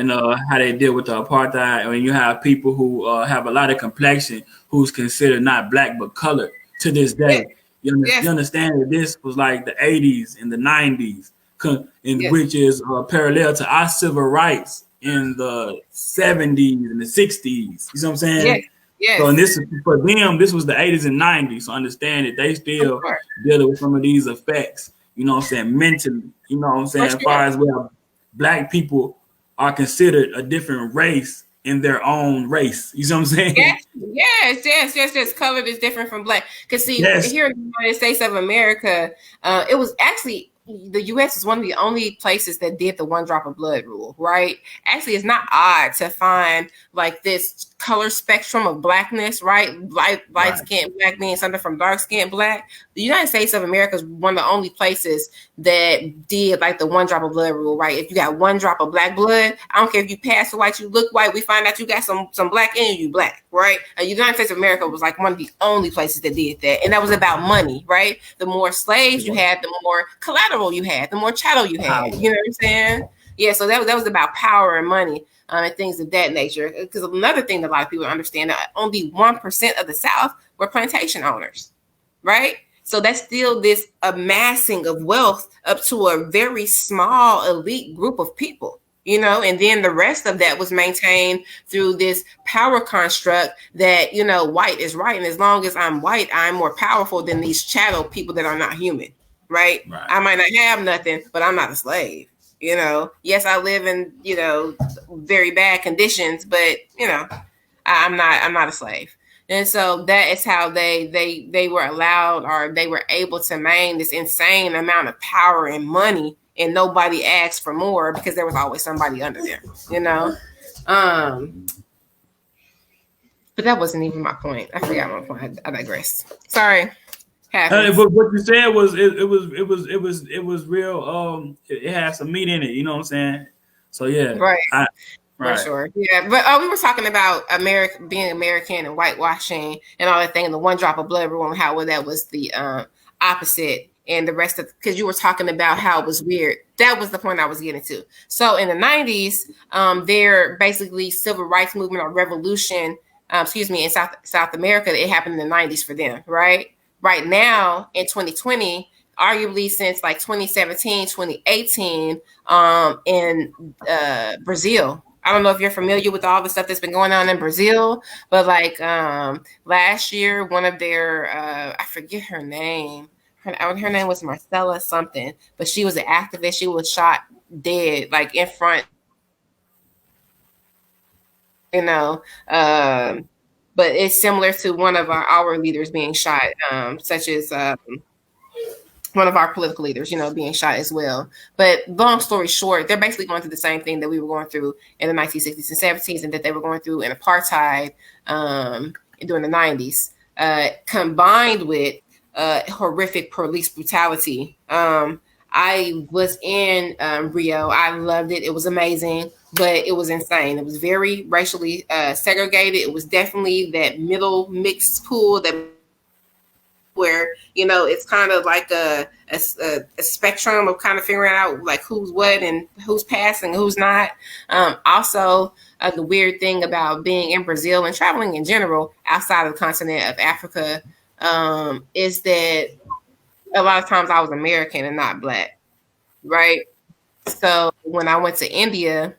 they deal with the apartheid. And you have people who have a lot of complexion who's considered not Black but colored to this day. You understand that this was like the 80s and the 90s, which is parallel to our civil rights in the 70s and the 60s. You know what I'm saying?
Yes.
So, and this is for them, this was the 80s and 90s. So understand that they still dealing with some of these effects, you know what I'm saying, mentally, you know what I'm saying, as far as well, Black people are considered a different race in their own race. You see what I'm saying?
Yes. Color is different from black. Because see,
Yes.
here in the United States of America, it was actually the U.S. is one of the only places that did the one drop of blood rule. Right? Actually, it's not odd to find like this color spectrum of blackness. Right? Light
Right.
skinned black being something from dark skinned black. The United States of America is one of the only places that did like the one drop of blood rule. Right? If you got one drop of black blood, I don't care if you pass for white, you look white. We find out you got some black in you, black. Right? The United States of America was like one of the only places that did that, and that was about money. Right? The more slaves you had, the more collateral you had, the more chattel you had. You know what I'm saying? Yeah. So that was about power and money. And things of that nature. Because another thing that a lot of people understand that only 1% of the South were plantation owners, right? So that's still this amassing of wealth up to a very small elite group of people, you know, and then the rest of that was maintained through this power construct that, you know, white is right. And as long as I'm white, I'm more powerful than these chattel people that are not human, right? I might not have nothing, but I'm not a slave. You know, yes, I live in, you know, very bad conditions, but you know, I'm not a slave. And so that is how they were allowed, or they were able to maintain this insane amount of power and money, and nobody asked for more because there was always somebody under them, you know. But that wasn't even my point. I forgot my point. I digress. Sorry.
But what you said was it was real. It had some meat in it. You know what I'm saying? So yeah,
right.
Right.
For sure. Yeah. But we were talking about being American and whitewashing and all that thing, and the one drop of blood rule, and how that was the opposite, and the rest of, because you were talking about how it was weird. That was the point I was getting to. So in the 90s, their basically civil rights movement or revolution, in South America, it happened in the 90s for them, right? Right now in 2020, arguably since like 2017, 2018, in Brazil. I don't know if you're familiar with all the stuff that's been going on in Brazil, but like last year, one of their, I forget her name. Her name was Marcella something, but she was an activist. She was shot dead, like in front, you know. But it's similar to one of our leaders being shot, such as one of our political leaders, you know, being shot as well. But long story short, they're basically going through the same thing that we were going through in the 1960s and 70s, and that they were going through in apartheid during the 90s, combined with horrific police brutality. I was in Rio. I loved it. It was amazing, but it was insane. It was very racially segregated. It was definitely that middle mixed pool that where, you know, it's kind of like a spectrum of kind of figuring out like who's what and who's passing, who's not. Also, the weird thing about being in Brazil and traveling in general outside of the continent of Africa is that a lot of times I was American and not Black, right? So when I went to India,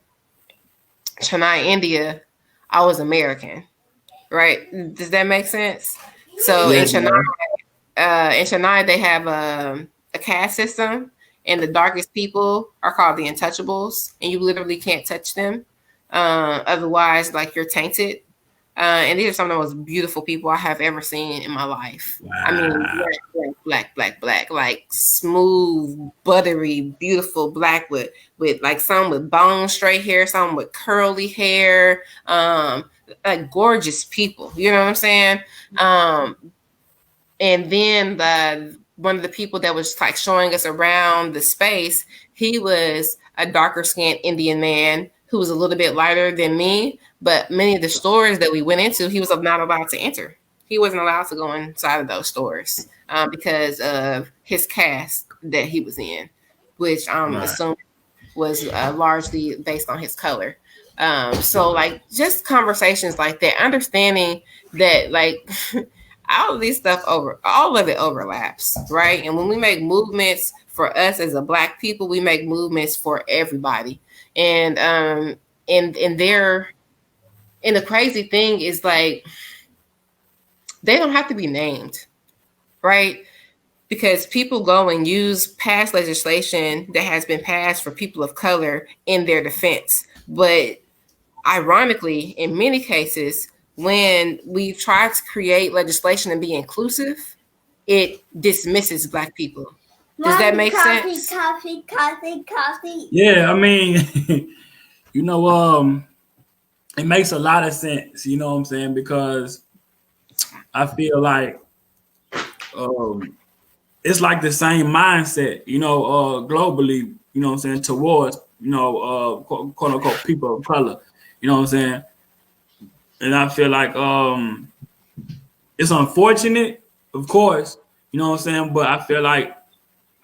Chennai, India, I was American, right? Does that make sense? So in Chennai, they have a caste system, and the darkest people are called the untouchables, and you literally can't touch them. Otherwise, like, you're tainted. And these are some of the most beautiful people I have ever seen in my life. Wow. I mean, black, like smooth, buttery, beautiful black with like some with bone straight hair, some with curly hair, like gorgeous people. You know what I'm saying? And then one of the people that was like showing us around the space, he was a darker skinned Indian man who was a little bit lighter than me. But many of the stores that we went into, he was not allowed to enter. He wasn't allowed to go inside of those stores because of his caste that he was in, which I'm assuming was largely based on his color. So like just conversations like that, understanding that like all of these stuff all of it overlaps, right? And when we make movements for us as a Black people, we make movements for everybody. And the crazy thing is, like, they don't have to be named, right? Because people go and use past legislation that has been passed for people of color in their defense. But ironically, in many cases, when we try to create legislation and be inclusive, it dismisses Black people. Does that make sense?
Coffee.
Yeah, I mean, you know, it makes a lot of sense. You know what I'm saying? Because I feel like um, it's like the same mindset, globally, you know what I'm saying, towards, quote unquote people of color, you know what I'm saying? And I feel like it's unfortunate, of course, you know what I'm saying, but I feel like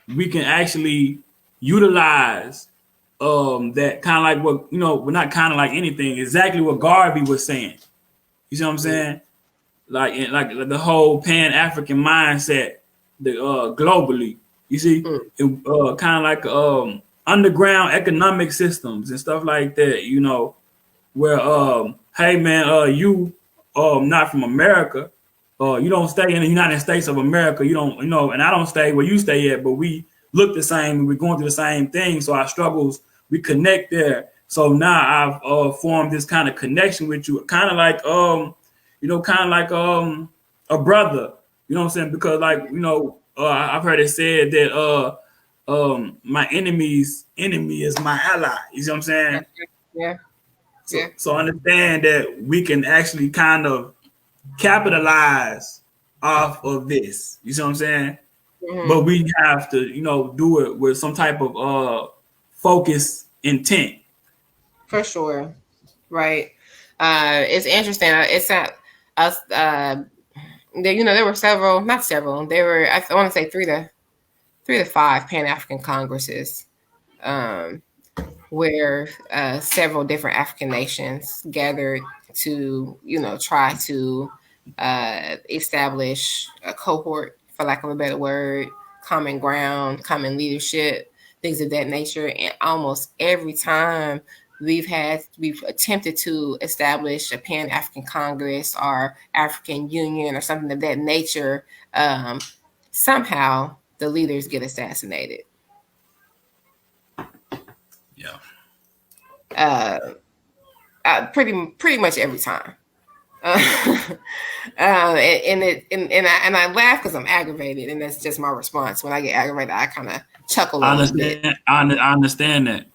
we can actually utilize that kind of like what, we're not kind of like anything, exactly what Garvey was saying. You see what I'm saying? Like the whole Pan African mindset, the globally. You see, kind of like underground economic systems and stuff like that. You know, where hey man, you not from America, you don't stay in the United States of America. You don't, and I don't stay where you stay at, but we look the same and we're going through the same thing. So our struggles, we connect there. So now I've formed this kind of connection with you, kind of like a brother. You know what I'm saying? Because like I've heard it said that my enemy's enemy is my ally. You see what I'm saying?
Yeah.
So, so understand that we can actually kind of capitalize off of this. You see what I'm saying? But we have to, do it with some type of focus intent.
For sure. Right. It's interesting. It's not us. There were several, not several. There were, I want to say, three to five Pan African Congresses, where several different African nations gathered to, try to establish a cohort, for lack of a better word, common ground, common leadership, things of that nature. And almost every time we've attempted to establish a Pan African Congress or African Union or something of that nature, somehow the leaders get assassinated.
Yeah.
Pretty much every time. And I laugh because I'm aggravated, and that's just my response. When I get aggravated, I kind of chuckle a little bit.
I understand that.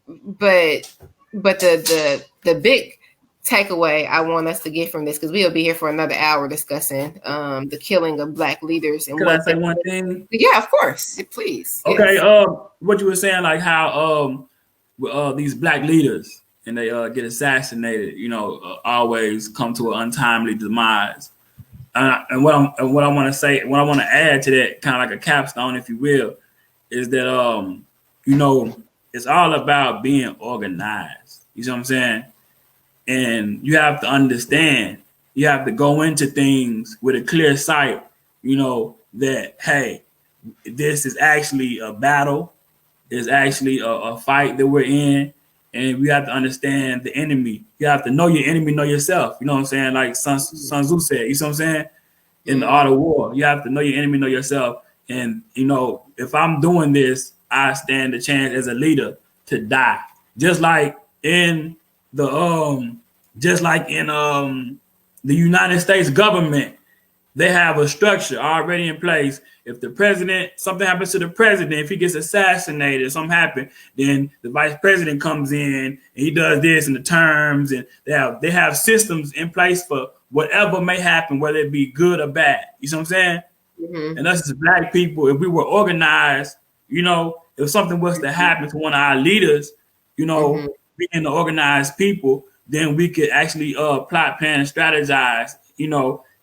But the big takeaway I want us to get from this, because we'll be here for another hour discussing the killing of Black leaders and
Could I say one thing?
Yeah, of course, please.
Okay.
Yes.
What you were saying, like how these Black leaders and they get assassinated, always come to an untimely demise. And what I want to say, what I want to add to that, kind of like a capstone, if you will, is that it's all about being organized. You see what I'm saying? And you have to understand, you have to go into things with a clear sight, that hey, this is actually a battle, is actually a fight that we're in, and we have to understand the enemy. You have to know your enemy, know yourself. You know what I'm saying? Like Sun Tzu said, you know what I'm saying? In the art of war, you have to know your enemy, know yourself. And if I'm doing this, I stand a chance as a leader to die. Just like in the the United States government, they have a structure already in place. If something happens to the president, if he gets assassinated, something happens, then the vice president comes in and he does this in the terms, and they have systems in place for whatever may happen, whether it be good or bad. You see what I'm saying?
Mm-hmm.
And us as Black people, if we were organized, if something was to happen to one of our leaders, being the organized people, then we could actually plot, plan, and strategize.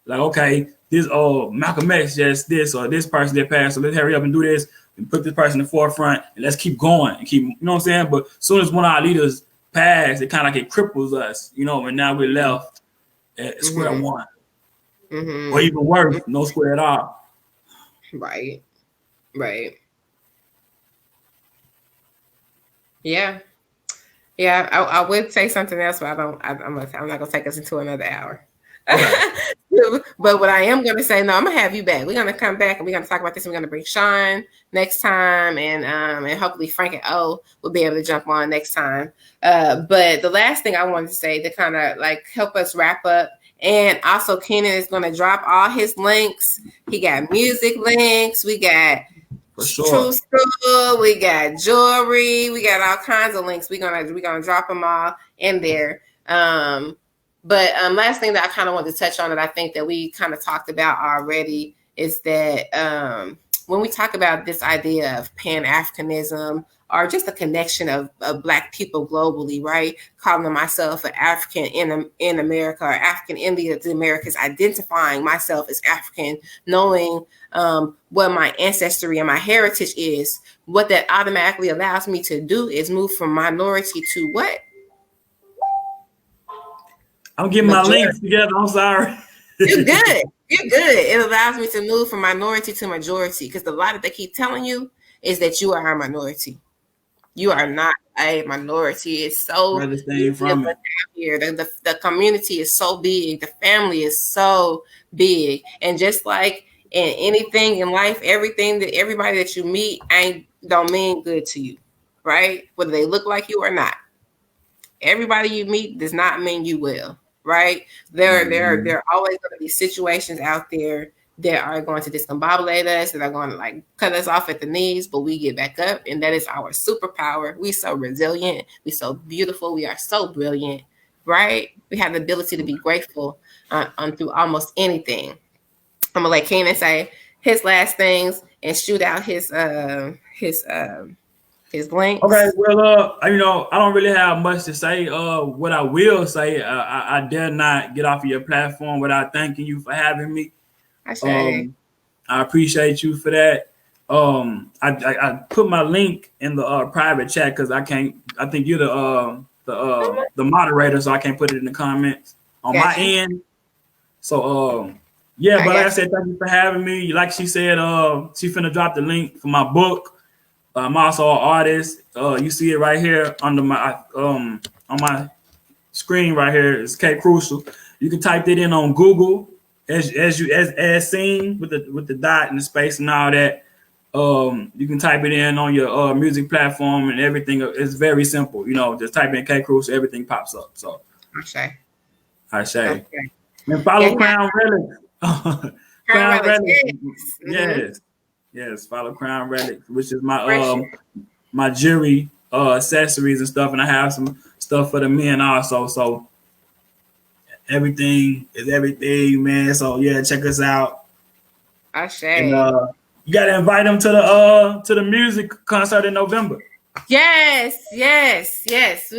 Like, okay, this Malcolm X just this, or this person that passed, so let's hurry up and do this and put this person in the forefront, and let's keep going and keep, what I'm saying? But as soon as one of our leaders passed, it kind of like it cripples us, and now we're left at square one. Or even worse, no square at all.
Right. Yeah. I would say something else, but I'm not gonna take us into another hour.
Okay.
But what I am going to say, no, I'm going to have you back. We're going to come back and we're going to talk about this. We're going to bring Sean next time, and hopefully Frank and O will be able to jump on next time. But the last thing I wanted to say to kind of like help us wrap up, and also Keenan is going to drop all his links. He got music links. We got
For sure.
True School. We got jewelry. We got all kinds of links. We're gonna drop them all in there. But last thing that I kind of want to touch on that I think that we kind of talked about already is that when we talk about this idea of Pan-Africanism or just a connection of Black people globally, right? Calling myself an African in America or African in the Americas, identifying myself as African, knowing what my ancestry and my heritage is, what that automatically allows me to do is move from minority to what?
I'm getting my links together. I'm sorry.
You're good. You're good. It allows me to move from minority to majority, because the lie that they keep telling you is that you are a minority. You are not a minority. It's so
from it.
Here. The community is so big. The family is so big. And just like in anything in life, everybody that you meet don't mean good to you, right? Whether they look like you or not. Everybody you meet does not mean you will, right? There are always going to be situations out there that are going to discombobulate us, that are going to like cut us off at the knees, but we get back up, and that is our superpower. We're so resilient. We're so beautiful. We are so brilliant, right? We have the ability to be grateful on through almost anything. I'm gonna let Keenan say his last things and shoot out his links.
Okay, well, I don't really have much to say. What I will say, I dare not get off of your platform without thanking you for having me. I appreciate you for that. I put my link in the private chat because I can't. I think you're the moderator, so I can't put it in the comments on my end. So yeah, but like I said, thank you for having me. Like she said, she finna drop the link for my book. I'm also an artist. You see it right here under my on my screen right here. It's K Crucial. You can type it in on Google as seen with the dot and the space and all that. You can type it in on your music platform and everything. It's very simple. Just type in K Crucial, everything pops up. So I say. Okay. And follow Crown Relics. Crown Relics. Yes, follow Crown Relics, which is my my jewelry, accessories and stuff, and I have some stuff for the men also. So everything is everything, man. So yeah, check us out.
I say.
And, you gotta invite them to the music concert in November.
Yes. We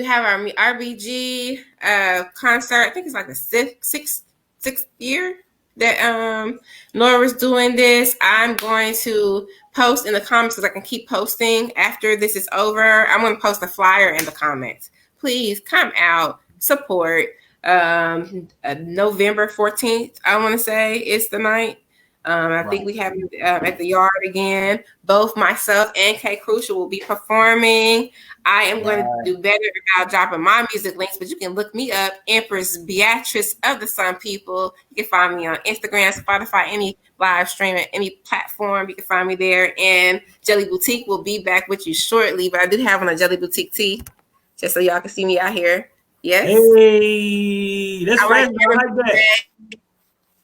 have our RBG concert. I think it's like the sixth year that Nora's doing this. I'm going to post in the comments so I can keep posting after this is over. I'm going to post a flyer in the comments. Please come out, support. November 14th, I want to say, is the night. I think we have at the Yard again. Both myself and K Crucial will be performing. I am going to do better about dropping my music links, but you can look me up, Empress Beatrice of the Sun People. You can find me on Instagram, Spotify, any live streaming, any platform. You can find me there. And Jelly Boutique will be back with you shortly, but I do have on a Jelly Boutique tee, just so y'all can see me out here. Yes.
Hey, that's right. I like that.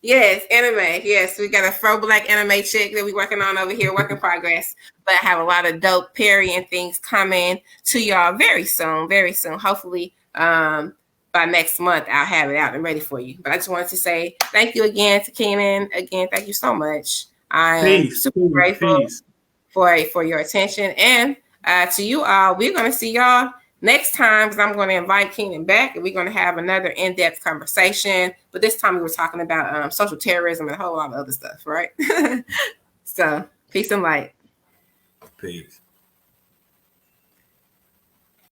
Yes, anime. Yes, we got a faux black anime chick that we're working on over here, work in progress. But I have a lot of dope Perry and things coming to y'all very soon, very soon. Hopefully, by next month, I'll have it out and ready for you. But I just wanted to say thank you again to Kenan. Again, thank you so much. I am super grateful for your attention. And to you all, we're going to see y'all next time, because I'm going to invite Keenan back and we're going to have another in-depth conversation. But this time we were talking about social terrorism and a whole lot of other stuff, right? So, peace and light.
Peace.